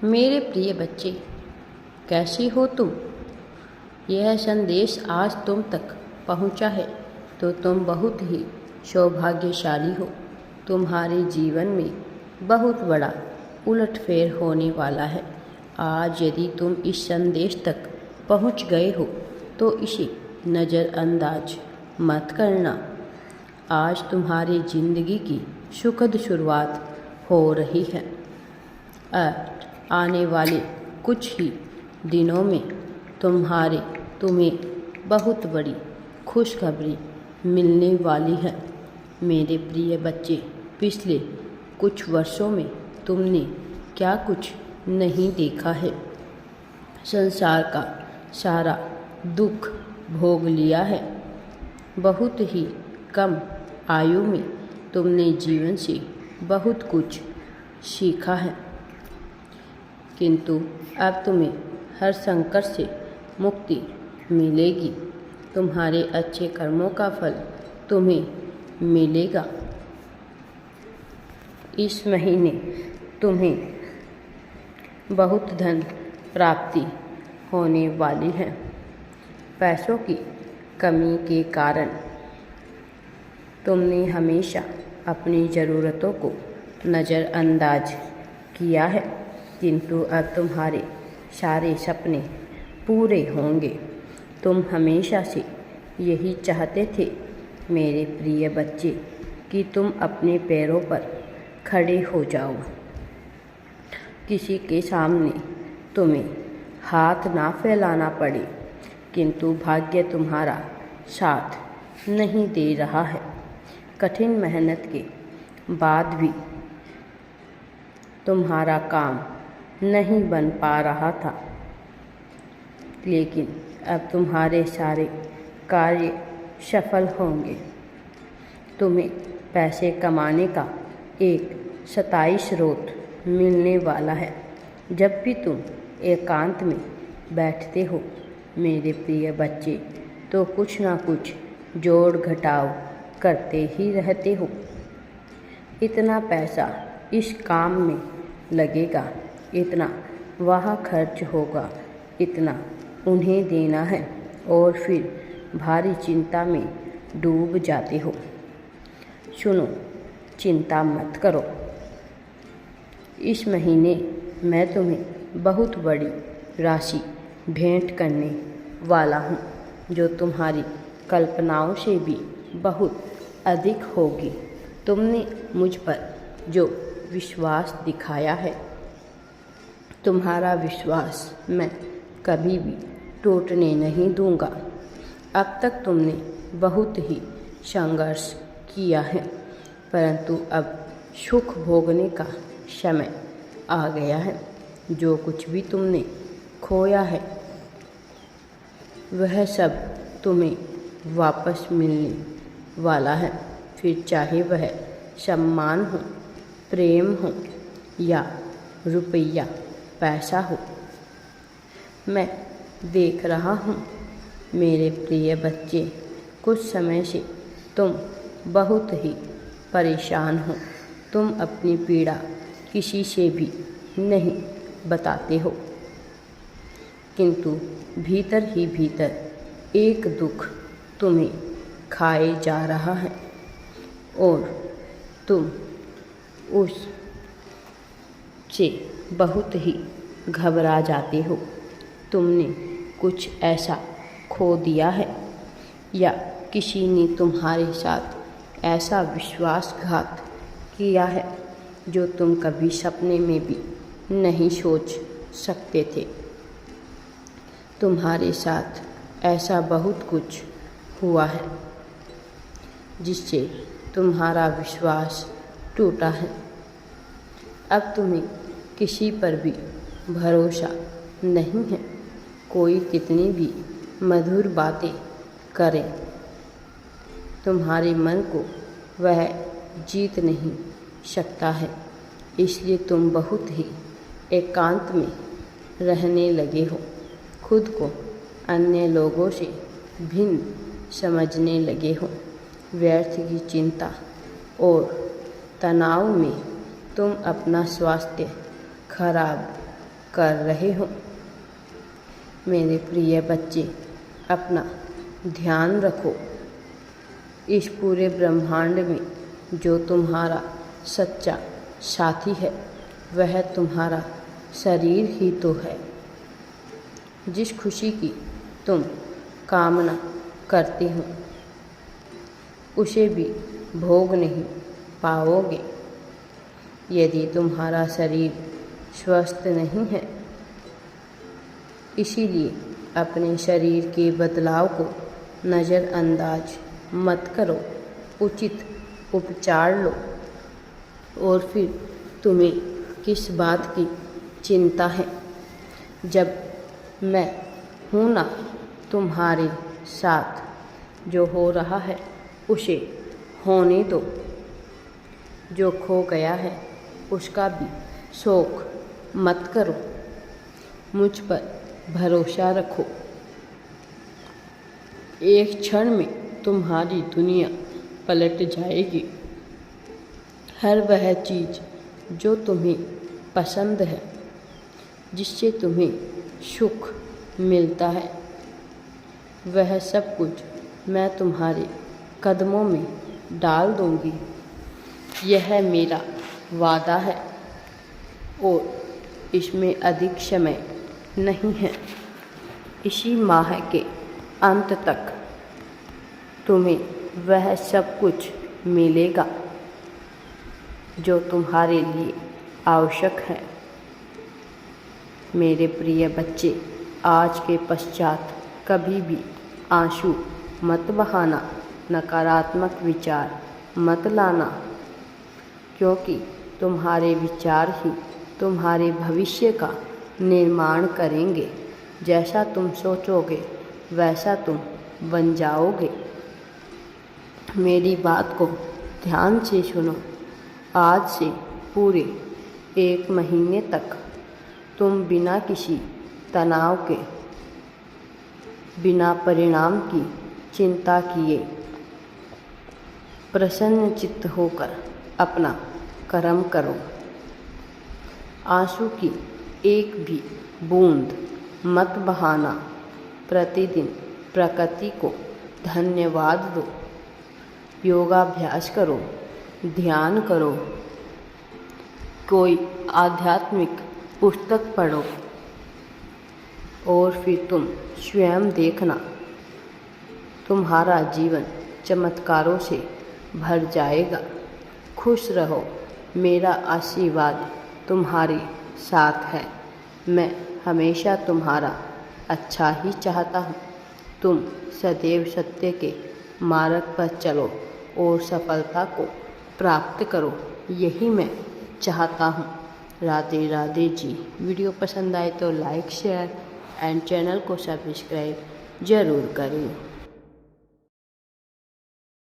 मेरे प्रिय बच्चे, कैसी हो तुम? यह संदेश आज तुम तक पहुंचा है तो तुम बहुत ही सौभाग्यशाली हो। तुम्हारे जीवन में बहुत बड़ा उलटफेर होने वाला है। आज यदि तुम इस संदेश तक पहुंच गए हो तो इसे नज़रअंदाज मत करना। आज तुम्हारी ज़िंदगी की सुखद शुरुआत हो रही है। आने वाले कुछ ही दिनों में तुम्हें बहुत बड़ी खुशखबरी मिलने वाली है। मेरे प्रिय बच्चे, पिछले कुछ वर्षों में तुमने क्या कुछ नहीं देखा है। संसार का सारा दुख भोग लिया है। बहुत ही कम आयु में तुमने जीवन से बहुत कुछ सीखा है, किंतु अब तुम्हें हर संकट से मुक्ति मिलेगी। तुम्हारे अच्छे कर्मों का फल तुम्हें मिलेगा। इस महीने तुम्हें बहुत धन प्राप्ति होने वाली है। पैसों की कमी के कारण तुमने हमेशा अपनी ज़रूरतों को नज़रअंदाज किया है, किंतु अब तुम्हारे सारे सपने पूरे होंगे। तुम हमेशा से यही चाहते थे मेरे प्रिय बच्चे कि तुम अपने पैरों पर खड़े हो जाओ। किसी के सामने तुम्हें हाथ ना फैलाना पड़े, किंतु भाग्य तुम्हारा साथ नहीं दे रहा है। कठिन मेहनत के बाद भी तुम्हारा काम नहीं बन पा रहा था, लेकिन अब तुम्हारे सारे कार्य सफल होंगे। तुम्हें पैसे कमाने का एक स्थायी स्रोत मिलने वाला है। जब भी तुम एकांत में बैठते हो मेरे प्रिय बच्चे, तो कुछ ना कुछ जोड़ घटाव करते ही रहते हो। इतना पैसा इस काम में लगेगा, इतना वहाँ खर्च होगा, इतना उन्हें देना है, और फिर भारी चिंता में डूब जाते हो। सुनो, चिंता मत करो। इस महीने मैं तुम्हें बहुत बड़ी राशि भेंट करने वाला हूँ, जो तुम्हारी कल्पनाओं से भी बहुत अधिक होगी। तुमने मुझ पर जो विश्वास दिखाया है, तुम्हारा विश्वास मैं कभी भी टूटने नहीं दूंगा। अब तक तुमने बहुत ही संघर्ष किया है, परंतु अब सुख भोगने का समय आ गया है। जो कुछ भी तुमने खोया है वह सब तुम्हें वापस मिलने वाला है। फिर चाहे वह सम्मान हो, प्रेम हो या रुपया पैसा हो। मैं देख रहा हूँ मेरे प्रिय बच्चे, कुछ समय से तुम बहुत ही परेशान हो। तुम अपनी पीड़ा किसी से भी नहीं बताते हो, किंतु भीतर ही भीतर एक दुख तुम्हें खाए जा रहा है और तुम उस से बहुत ही घबरा जाते हो। तुमने कुछ ऐसा खो दिया है, या किसी ने तुम्हारे साथ ऐसा विश्वासघात किया है जो तुम कभी सपने में भी नहीं सोच सकते थे। तुम्हारे साथ ऐसा बहुत कुछ हुआ है जिससे तुम्हारा विश्वास टूटा है। अब तुम्हें किसी पर भी भरोसा नहीं है। कोई कितनी भी मधुर बातें करे, तुम्हारे मन को वह जीत नहीं सकता है। इसलिए तुम बहुत ही एकांत में रहने लगे हो। खुद को अन्य लोगों से भिन्न समझने लगे हो। व्यर्थ की चिंता और तनाव में तुम अपना स्वास्थ्य खराब कर रहे हो। मेरे प्रिय बच्चे, अपना ध्यान रखो। इस पूरे ब्रह्मांड में जो तुम्हारा सच्चा साथी है वह तुम्हारा शरीर ही तो है। जिस खुशी की तुम कामना करते हो उसे भी भोग नहीं पाओगे यदि तुम्हारा शरीर स्वस्थ नहीं है। इसीलिए अपने शरीर के बदलाव को नज़रअंदाज मत करो, उचित उपचार लो। और फिर तुम्हें किस बात की चिंता है, जब मैं हूँ ना तुम्हारे साथ। जो हो रहा है उसे होने दो, जो खो गया है उसका भी शोक मत करो। मुझ पर भरोसा रखो, एक क्षण में तुम्हारी दुनिया पलट जाएगी। हर वह चीज़ जो तुम्हें पसंद है, जिससे तुम्हें सुख मिलता है, वह सब कुछ मैं तुम्हारे कदमों में डाल दूंगी। यह मेरा वादा है और इसमें अधिक समय नहीं है। इसी माह के अंत तक तुम्हें वह सब कुछ मिलेगा जो तुम्हारे लिए आवश्यक है। मेरे प्रिय बच्चे, आज के पश्चात कभी भी आंसू मत बहाना, नकारात्मक विचार मत लाना, क्योंकि तुम्हारे विचार ही तुम्हारे भविष्य का निर्माण करेंगे। जैसा तुम सोचोगे वैसा तुम बन जाओगे। मेरी बात को ध्यान से सुनो। आज से पूरे 1 महीने तक तुम बिना किसी तनाव के, बिना परिणाम की चिंता किए प्रसन्न चित्त होकर अपना कर्म करो। आंसू की एक भी बूंद मत बहाना। प्रतिदिन प्रकृति को धन्यवाद दो। योगाभ्यास करो, ध्यान करो, कोई आध्यात्मिक पुस्तक पढ़ो और फिर तुम स्वयं देखना तुम्हारा जीवन चमत्कारों से भर जाएगा। खुश रहो, मेरा आशीर्वाद तुम्हारे साथ है। मैं हमेशा तुम्हारा अच्छा ही चाहता हूँ। तुम सदैव सत्य के मार्ग पर चलो और सफलता को प्राप्त करो, यही मैं चाहता हूँ। राधे राधे जी। वीडियो पसंद आए तो लाइक, शेयर एंड चैनल को सब्सक्राइब ज़रूर करें।